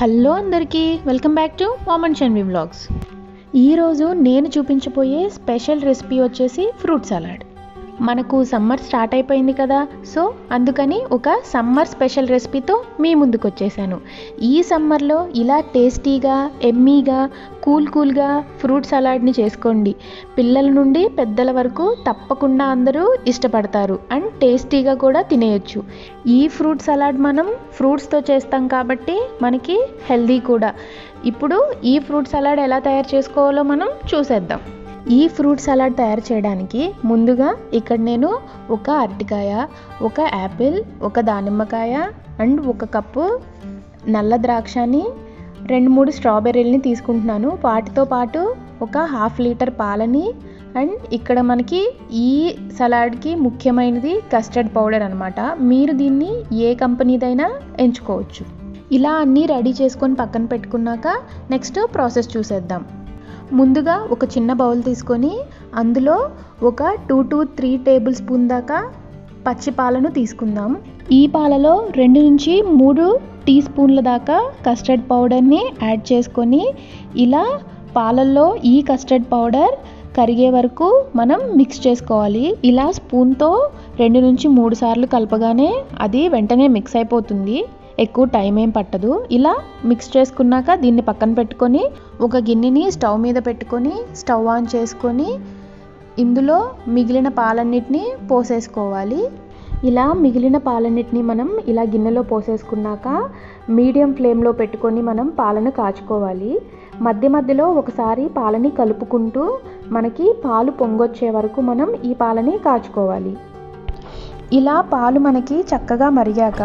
Hello అందరికీ welcome back to mom and Shanvi vlogs. ఈరోజు నేను చూపించబోయే స్పెషల్ రెసిపీ వచ్చేసి ఫ్రూట్ సలాడ్. మనకు సమ్మర్ స్టార్ట్ అయిపోయింది కదా, సో అందుకని ఒక సమ్మర్ స్పెషల్ రెసిపీతో మీ ముందుకు వచ్చేసాను. ఈ సమ్మర్లో ఇలా టేస్టీగా ఎమ్మీగా కూల్గా ఫ్రూట్ సలాడ్ని చేసుకోండి. పిల్లల నుండి పెద్దల వరకు తప్పకుండా అందరూ ఇష్టపడతారు అండ్ టేస్టీగా కూడా తినేయచ్చు. ఈ ఫ్రూట్ సలాడ్ మనం ఫ్రూట్స్తో చేస్తాం కాబట్టి మనకి హెల్దీ కూడా. ఇప్పుడు ఈ ఫ్రూట్ సలాడ్ ఎలా తయారు చేసుకోవాలో మనం చూసేద్దాం. ఈ ఫ్రూట్ సలాడ్ తయారు చేయడానికి ముందుగా ఇక్కడ నేను ఒక అరటికాయ, ఒక యాపిల్, ఒక దానిమ్మకాయ అండ్ ఒక కప్పు నల్ల ద్రాక్షని, 2-3 స్ట్రాబెర్రీలని తీసుకుంటున్నాను. వాటితో పాటు ఒక 1/2 లీటర్ పాలని అండ్ ఇక్కడ మనకి ఈ సలాడ్కి ముఖ్యమైనది కస్టర్డ్ పౌడర్ అనమాట. మీరు దీన్ని ఏ కంపెనీదైనా ఎంచుకోవచ్చు. ఇలా అన్నీ రెడీ చేసుకొని పక్కన పెట్టుకున్నాక నెక్స్ట్ ప్రాసెస్ చూసేద్దాం. ముందుగా ఒక చిన్న బౌల్ తీసుకొని అందులో ఒక 2 to 3 టేబుల్ స్పూన్ దాకా పచ్చి పాలను తీసుకుందాం. ఈ పాలలో 2 నుంచి 3 టీ స్పూన్ల దాకా కస్టర్డ్ పౌడర్ని యాడ్ చేసుకొని ఇలా పాలల్లో ఈ కస్టర్డ్ పౌడర్ కరిగే వరకు మనం మిక్స్ చేసుకోవాలి. ఇలా స్పూన్తో 2 నుంచి 3 సార్లు కలపగానే అది వెంటనే మిక్స్ అయిపోతుంది, ఎక్కువ టైం ఏం పట్టదు. ఇలా మిక్స్ చేసుకున్నాక దీన్ని పక్కన పెట్టుకొని ఒక గిన్నెని స్టవ్ మీద పెట్టుకొని స్టవ్ ఆన్ చేసుకొని ఇందులో మిగిలిన పాలన్నిటిని పోసేసుకోవాలి. ఇలా మిగిలిన పాలన్నిటిని మనం ఇలా గిన్నెలో పోసేసుకున్నాక మీడియం ఫ్లేమ్లో పెట్టుకొని మనం పాలను కాచుకోవాలి. మధ్య మధ్యలో ఒకసారి పాలని కలుపుకుంటూ మనకి పాలు పొంగొచ్చే వరకు మనం ఈ పాలని కాచుకోవాలి. ఇలా పాలు మనకి చక్కగా మరిగాక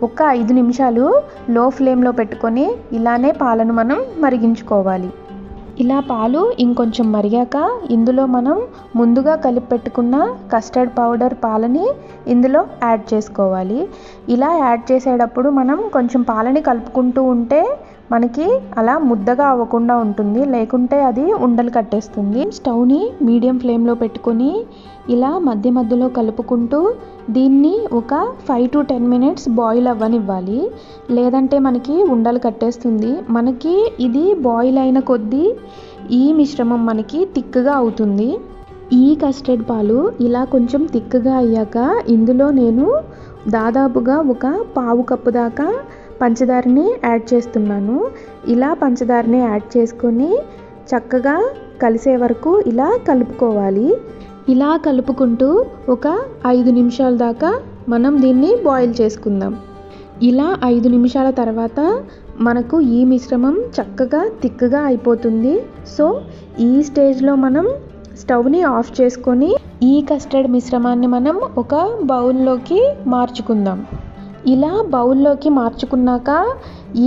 ఒక 5 నిమిషాలు లో ఫ్లేమ్లో పెట్టుకొని ఇలానే పాలను మనం మరిగించుకోవాలి. ఇలా పాలు ఇంకొంచెం మరిగాక ఇందులో మనం ముందుగా కలిపి పెట్టుకున్న కస్టర్డ్ పౌడర్ పాలని ఇందులో యాడ్ చేసుకోవాలి. ఇలా యాడ్ చేసేటప్పుడు మనం కొంచెం పాలని కలుపుకుంటూ ఉంటే మనకి అలా ముద్దగా అవ్వకుండా ఉంటుంది, లేకుంటే అది ఉండలు కట్టేస్తుంది. స్టవ్ని మీడియం ఫ్లేమ్లో పెట్టుకొని ఇలా మధ్య మధ్యలో కలుపుకుంటూ దీన్ని ఒక 5 to 10 మినిట్స్ బాయిల్ అవ్వనివ్వాలి, లేదంటే మనకి ఉండలు కట్టేస్తుంది. మనకి ఇది బాయిల్ అయిన కొద్దీ ఈ మిశ్రమం మనకి థిక్గా అవుతుంది. ఈ కస్టర్డ్ పాలు ఇలా కొంచెం థిక్గా అయ్యాక ఇందులో నేను దాదాపుగా ఒక 1/2 కప్పు దాకా పంచదారని యాడ్ చేస్తున్నాను. ఇలా పంచదారని యాడ్ చేసుకొని చక్కగా కలిసే వరకు ఇలా కలుపుకోవాలి. ఇలా కలుపుకుంటూ ఒక 5 నిమిషాల దాకా మనం దీన్ని బాయిల్ చేసుకుందాం. ఇలా 5 నిమిషాల తర్వాత మనకు ఈ మిశ్రమం చక్కగా థిక్గా అయిపోతుంది. సో ఈ స్టేజ్లో మనం స్టవ్ని ఆఫ్ చేసుకొని ఈ కస్టర్డ్ మిశ్రమాన్ని మనం ఒక బౌల్లోకి మార్చుకుందాం. ఇలా బౌల్లోకి మార్చుకున్నాక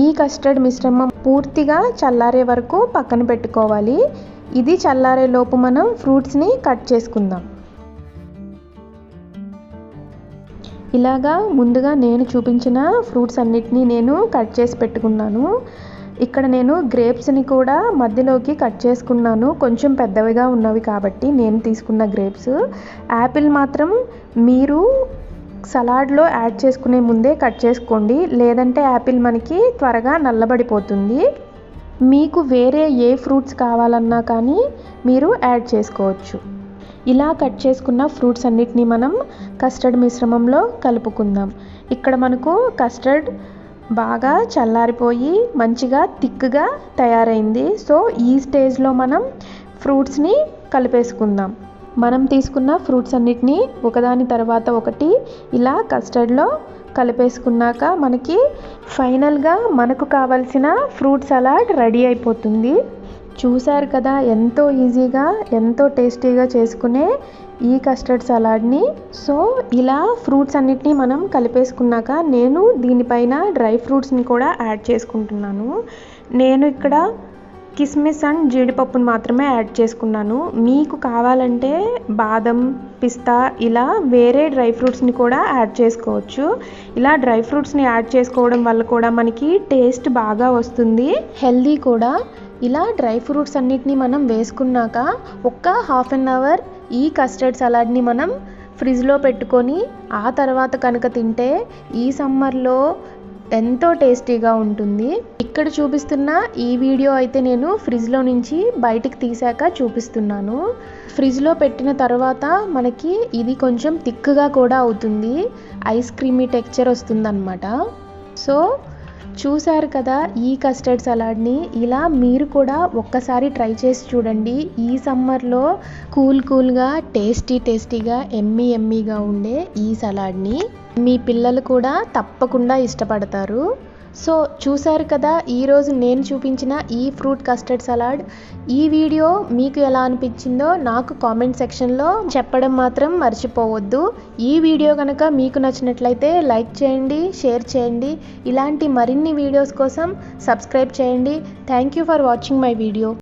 ఈ కస్టర్డ్ మిశ్రమం పూర్తిగా చల్లారే వరకు పక్కన పెట్టుకోవాలి. ఇది చల్లారే లోపు మనం ఫ్రూట్స్ని కట్ చేసుకుందాం. ఇలాగా ముందుగా నేను చూపించిన ఫ్రూట్స్ అన్నిటినీ నేను కట్ చేసి పెట్టుకున్నాను. ఇక్కడ నేను గ్రేప్స్ని కూడా మధ్యలోకి కట్ చేసుకున్నాను, కొంచెం పెద్దవిగా ఉన్నవి కాబట్టి నేను తీసుకున్న గ్రేప్స్. యాపిల్ మాత్రం మీరు సలాడ్లో యాడ్ చేసుకునే ముందే కట్ చేసుకోండి, లేదంటే యాపిల్ మనకి త్వరగా నల్లబడిపోతుంది. మీకు వేరే ఏ ఫ్రూట్స్ కావాలన్నా కానీ మీరు యాడ్ చేసుకోవచ్చు. ఇలా కట్ చేసుకున్న ఫ్రూట్స్ అన్నిటినీ మనం కస్టర్డ్ మిశ్రమంలో కలుపుకుందాం. ఇక్కడ మనకు కస్టర్డ్ బాగా చల్లారిపోయి మంచిగా థిక్గా తయారైంది. సో ఈ స్టేజ్లో మనం ఫ్రూట్స్ని కలిపేసుకుందాం. మనం తీసుకున్న ఫ్రూట్స్ అన్నిటినీ ఒకదాని తర్వాత ఒకటి ఇలా కస్టర్డ్లో కలిపేసుకున్నాక మనకి ఫైనల్గా మనకు కావాల్సిన ఫ్రూట్ సలాడ్ రెడీ అయిపోతుంది. చూసారు కదా, ఎంతో ఈజీగా ఎంతో టేస్టీగా చేసుకునే ఈ కస్టర్డ్ సలాడ్ని. సో ఇలా ఫ్రూట్స్ అన్నిటినీ మనం కలిపేసుకున్నాక నేను దీనిపైన డ్రై ఫ్రూట్స్ని కూడా యాడ్ చేసుకుంటున్నాను. నేను ఇక్కడ కిస్మిస్ అండ్ జీడిపప్పును మాత్రమే యాడ్ చేసుకున్నాను. మీకు కావాలంటే బాదం, పిస్తా ఇలా వేరే డ్రై ఫ్రూట్స్ని కూడా యాడ్ చేసుకోవచ్చు. ఇలా డ్రై ఫ్రూట్స్ని యాడ్ చేసుకోవడం వల్ల కూడా మనకి టేస్ట్ బాగా వస్తుంది, హెల్దీ కూడా. ఇలా డ్రై ఫ్రూట్స్ అన్నిటినీ మనం వేసుకున్నాక ఒక 1/2 అవర్ ఈ కస్టర్డ్ సలాడ్ని మనం ఫ్రిడ్జ్లో పెట్టుకొని ఆ తర్వాత కనుక తింటే ఈ సమ్మర్లో ఎంతో టేస్టీగా ఉంటుంది. ఇక్కడ చూపిస్తున్న ఈ వీడియో అయితే నేను ఫ్రిడ్జ్లో నుంచి బయటికి తీసాక చూపిస్తున్నాను. ఫ్రిడ్జ్లో పెట్టిన తర్వాత మనకి ఇది కొంచెం థిక్గా కూడా అవుతుంది, ఐస్ క్రీమీ టెక్స్చర్ వస్తుందన్నమాట. సో చూసారు కదా ఈ కస్టర్డ్ సలాడ్ని. ఇలా మీరు కూడా ఒక్కసారి ట్రై చేసి చూడండి. ఈ సమ్మర్లో కూల్గా టేస్టీగా ఎమ్మీగా ఉండే ఈ సలాడ్ని మీ పిల్లలు కూడా తప్పకుండా ఇష్టపడతారు. సో చూసారు కదా ఈరోజు నేను చూపించిన ఈ ఫ్రూట్ కస్టర్డ్ సలాడ్. ఈ వీడియో మీకు ఎలా అనిపించిందో నాకు కామెంట్ సెక్షన్లో చెప్పడం మాత్రం మర్చిపోవద్దు. ఈ వీడియో కనుక మీకు నచ్చినట్లయితే లైక్ చేయండి, షేర్ చేయండి. ఇలాంటి మరిన్ని వీడియోస్ కోసం సబ్స్క్రైబ్ చేయండి. Thank you for watching my video.